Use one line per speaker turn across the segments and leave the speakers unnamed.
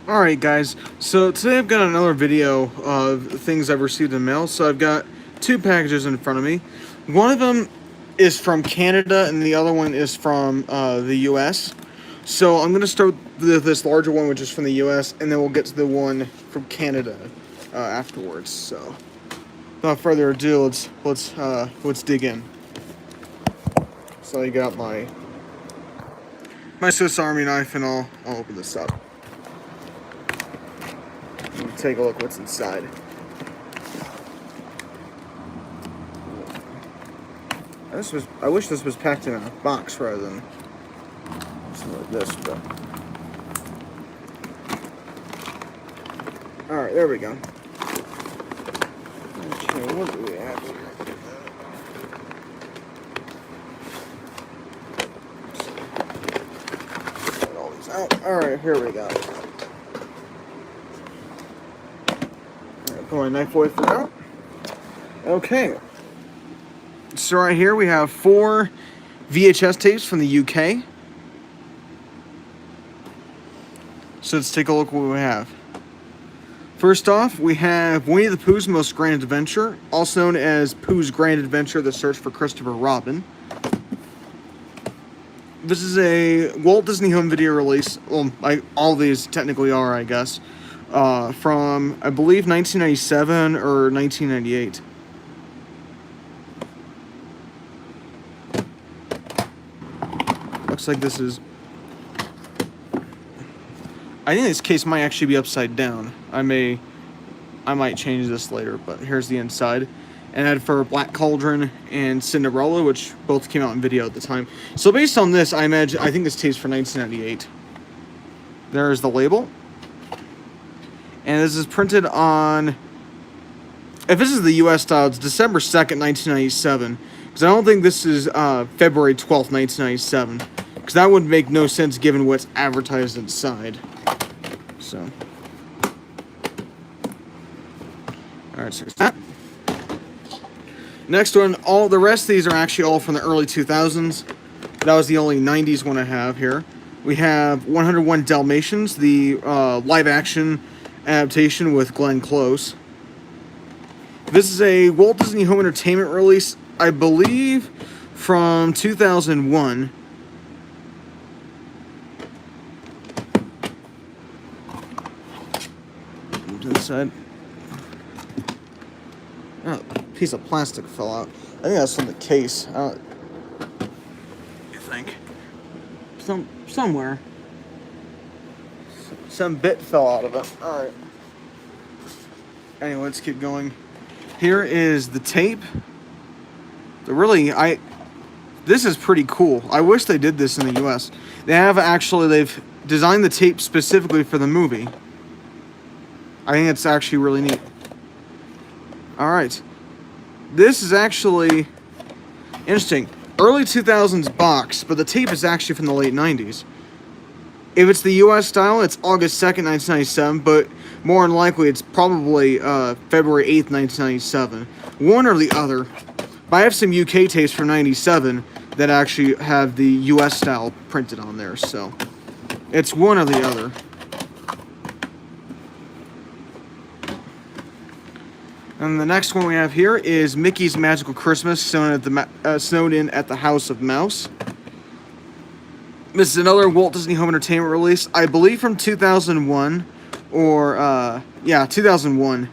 Alright guys, so today I've got another video of things I've received in mail. So I've got two packages in front of me. One of them is from Canada and the other one is from the US. So I'm going to start with this larger one, which is from the US, and then we'll get to the one from Canada afterwards. So without further ado, let's dig in. So I got my Swiss Army knife, and I'll open this up. Take a look what's inside. I wish this was packed in a box rather than something like this, but alright, there we go. Okay, what do we have here? Get all these out. Alright, here we go. Put my knife away for now. Okay. So right here we have 4 VHS tapes from the UK. So let's take a look at what we have. First off, we have Winnie the Pooh's Most Grand Adventure, also known as Pooh's Grand Adventure: The Search for Christopher Robin. This is a Walt Disney Home Video release. Well, all these technically are, I guess. From, I believe, 1997 or 1998. Looks like this is... I think this case might actually be upside down. I might change this later, but here's the inside. And had for Black Cauldron and Cinderella, which both came out in video at the time. I think this tape's for 1998. There's the label. And this is printed on, if this is the US style, it's December 2nd, 1997. Because I don't think this is February 12th, 1997. Because that would make no sense given what's advertised inside. So. Alright, so that. Next one, all the rest of these are actually all from the early 2000s. That was the only 90s one I have here. We have 101 Dalmatians, the live action adaptation with Glenn Close. This is a Walt Disney Home Entertainment release, I believe, from 2001. To the side. Oh, a piece of plastic fell out. I think that's from the case. I think. Somewhere. Some bit fell out of it. Alright. Anyway, let's keep going. Here is the tape. This is pretty cool. I wish they did this in the US. They've designed the tape specifically for the movie. I think it's actually really neat. Alright. This is actually interesting. Early 2000s box, but the tape is actually from the late 90s. If it's the US style, it's August 2nd, 1997, but more than likely it's probably February 8th, 1997. One or the other. But I have some UK tapes from 97 that actually have the US style printed on there, so it's one or the other. And the next one we have here is Mickey's Magical Christmas, snowed in at the House of Mouse. This is another Walt Disney Home Entertainment release, I believe from 2001, or, 2001.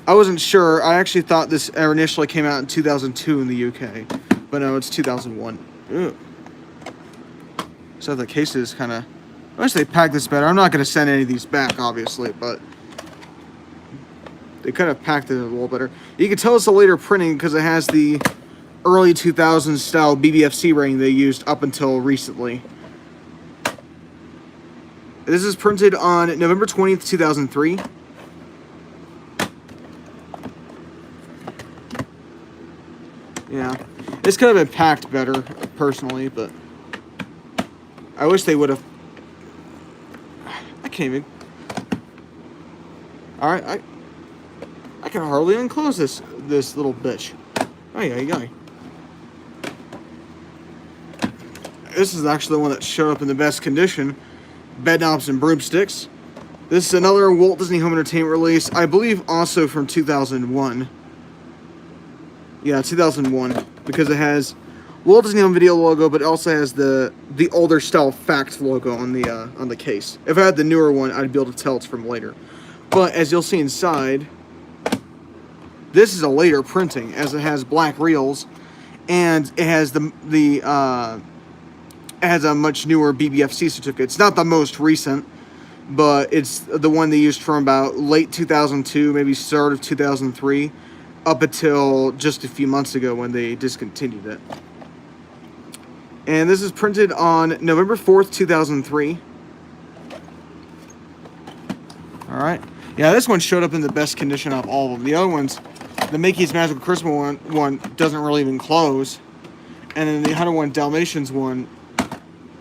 I wasn't sure. I actually thought this initially came out in 2002 in the UK, but no, it's 2001. Ew. So the case is kind of... I wish they packed this better. I'm not going to send any of these back, obviously, but they could have packed it a little better. You can tell it's a later printing because it has the early 2000s style BBFC rating they used up until recently. This is printed on November 20th, 2003. Yeah, this could have been packed better, personally, but I wish they would have. I can't even. Alright, I can hardly unclose this little bitch. Ay. This is actually the one that showed up in the best condition. Bed knobs and broomsticks. This is another Walt Disney Home Entertainment release, I believe also from 2001. Yeah, 2001, because it has Walt Disney Home Video logo, but it also has the older style Fact logo on the case. If I had the newer one, I'd be able to tell it's from later. But as you'll see inside, this is a later printing, as it has black reels, and it has it has a much newer BBFC certificate. It's not the most recent, but it's the one they used from about late 2002, maybe start of 2003, up until just a few months ago when they discontinued it. And this is printed on November 4th, 2003. Alright. Yeah, this one showed up in the best condition of all of them. The other ones, the Mickey's Magical Christmas one doesn't really even close. And then the 101 Dalmatians one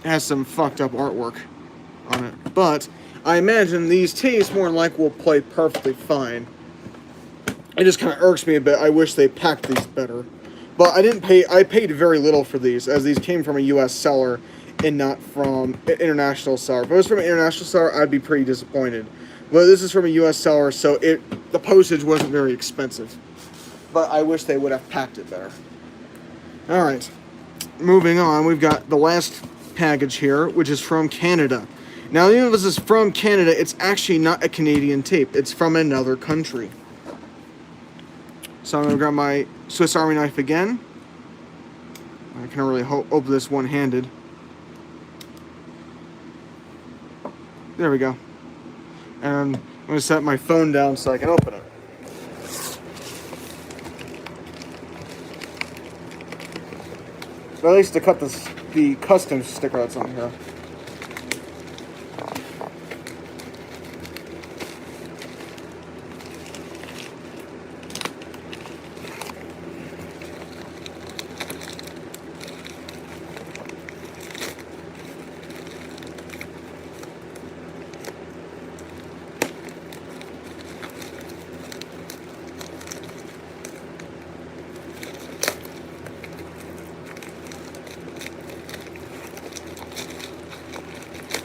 has some fucked up artwork on it. But I imagine these tapes more than likely will play perfectly fine. It just kind of irks me a bit. I wish they packed these better. But I paid very little for these, as these came from a U.S. seller and not from an international seller. If it was from an international seller, I'd be pretty disappointed. But this is from a U.S. seller, so the postage wasn't very expensive. But I wish they would have packed it better. Alright, moving on, we've got the last package here, which is from Canada. Now, even if this is from Canada, it's actually not a Canadian tape. It's from another country. So I'm going to grab my Swiss Army knife again. I can really open this one-handed. There we go. And I'm going to set my phone down so I can open it. But at least to cut the custom sticker that's on here.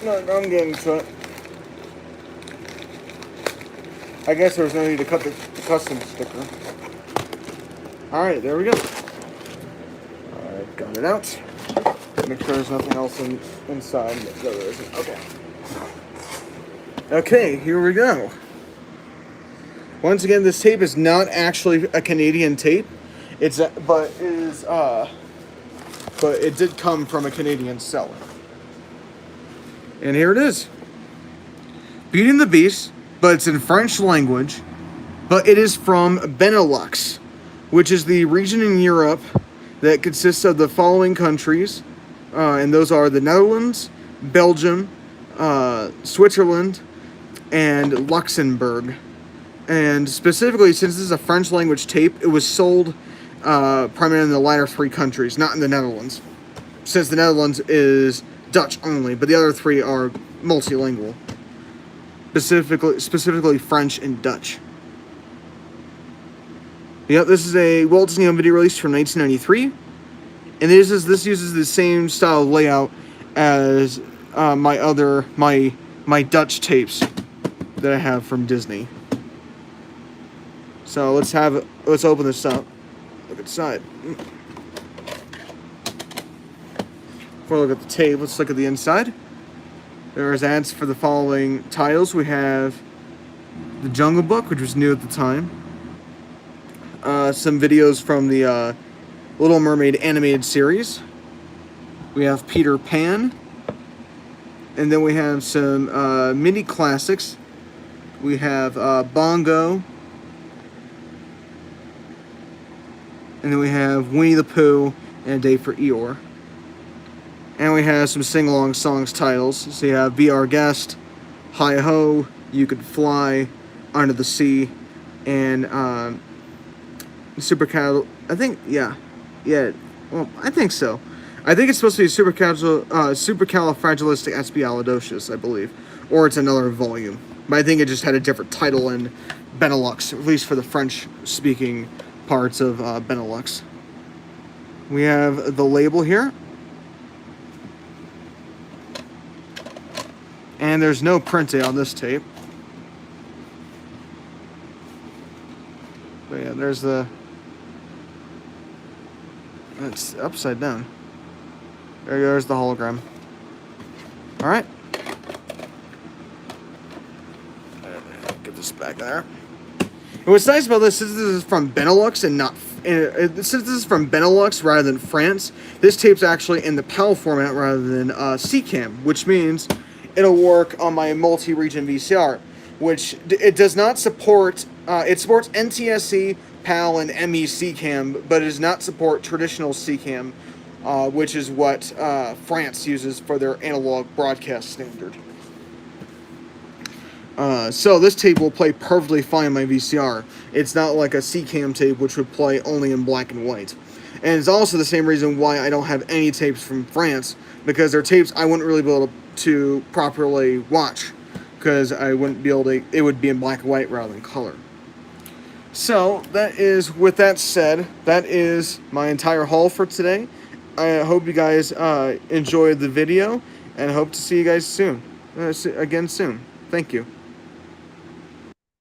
No, I'm getting to it. I guess there was no need to cut the custom sticker. Alright, there we go. Alright, got it out. Make sure there's nothing else inside. No, there isn't. Okay. Okay, here we go. Once again, this tape is not actually a Canadian tape. But it did come from a Canadian seller. And here it is. Beauty and the Beast, but it's in French language. But it is from Benelux, which is the region in Europe that consists of the following countries. And those are the Netherlands, Belgium, Switzerland, and Luxembourg. And specifically, since this is a French language tape, it was sold primarily in the latter three countries, not in the Netherlands. Since the Netherlands is Dutch only, but the other three are multilingual. Specifically French and Dutch. Yep, this is a Walt Disney Home Video release from 1993. And this uses the same style of layout as my Dutch tapes that I have from Disney. So let's open this up. Look inside. Before we look at the tape, let's look at the inside. There's ads for the following titles. We have The Jungle Book, which was new at the time. Some videos from the Little Mermaid animated series. We have Peter Pan. And then we have some mini classics. We have Bongo. And then we have Winnie the Pooh and A Day for Eeyore. And we have some sing-along songs titles. So you have Be Our Guest, Hi Ho, You Could Fly, Under the Sea, and I think so. I think it's supposed to be Supercalifragilisticexpialidocious, I believe. Or it's another volume. But I think it just had a different title in Benelux, at least for the French-speaking parts of Benelux. We have the label here. And there's no printing on this tape. yeah, there's the... It's upside down. There's the hologram. Alright. Get this back there. And what's nice about this, since this is from Benelux and not... since this is from Benelux rather than France, this tape's actually in the PAL format rather than CCAM, which means it'll work on my multi-region VCR, which it does not support... it supports NTSC, PAL, and ME CCAM, but it does not support traditional CCAM, which is what France uses for their analog broadcast standard. So this tape will play perfectly fine on my VCR. It's not like a CCAM tape, which would play only in black and white. And it's also the same reason why I don't have any tapes from France, because they're tapes I wouldn't really be able to properly watch, because I wouldn't be able to, it would be in black and white rather than color. So, with that said, that is my entire haul for today. I hope you guys enjoyed the video, and I hope to see you guys soon. Again soon. Thank you.